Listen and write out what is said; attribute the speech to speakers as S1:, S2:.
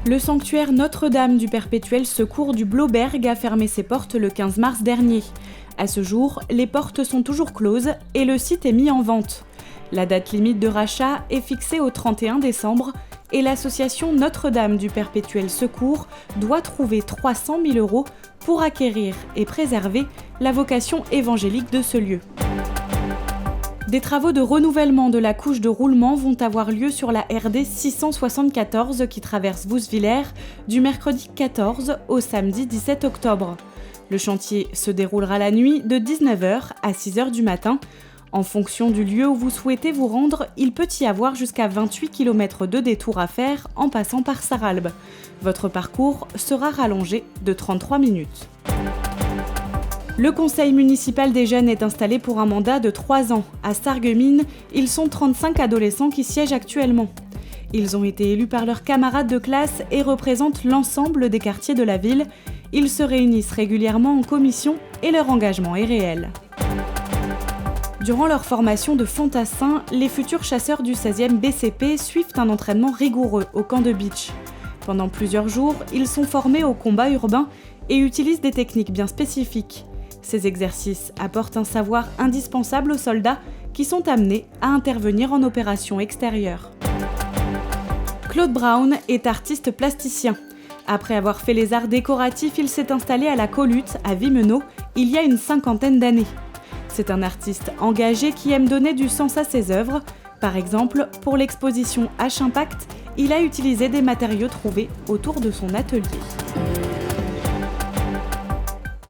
S1: Le sanctuaire Notre-Dame du Perpétuel Secours du Blauberg a fermé ses portes le 15 mars dernier. À ce jour, les portes sont toujours closes et le site est mis en vente. La date limite de rachat est fixée au 31 décembre et l'association Notre-Dame du Perpétuel Secours doit trouver 300 000 € pour acquérir et préserver la vocation évangélique de ce lieu. Des travaux de renouvellement de la couche de roulement vont avoir lieu sur la RD 674 qui traverse Vousvillers du mercredi 14 au samedi 17 octobre. Le chantier se déroulera la nuit de 19h à 6h du matin. En fonction du lieu où vous souhaitez vous rendre, il peut y avoir jusqu'à 28 km de détour à faire en passant par Sarralbe. Votre parcours sera rallongé de 33 minutes. Le conseil municipal des jeunes est installé pour un mandat de 3 ans. À Sarreguemines, ils sont 35 adolescents qui siègent actuellement. Ils ont été élus par leurs camarades de classe et représentent l'ensemble des quartiers de la ville. Ils se réunissent régulièrement en commission et leur engagement est réel. Durant leur formation de fantassins, les futurs chasseurs du 16e BCP suivent un entraînement rigoureux au camp de beach. Pendant plusieurs jours, ils sont formés au combat urbain et utilisent des techniques bien spécifiques. Ces exercices apportent un savoir indispensable aux soldats qui sont amenés à intervenir en opération extérieure. Claude Brown est artiste plasticien. Après avoir fait les arts décoratifs, il s'est installé à la Colute, à Wimmenau, il y a une 50aine d'années. C'est un artiste engagé qui aime donner du sens à ses œuvres. Par exemple, pour l'exposition H-Impact, il a utilisé des matériaux trouvés autour de son atelier.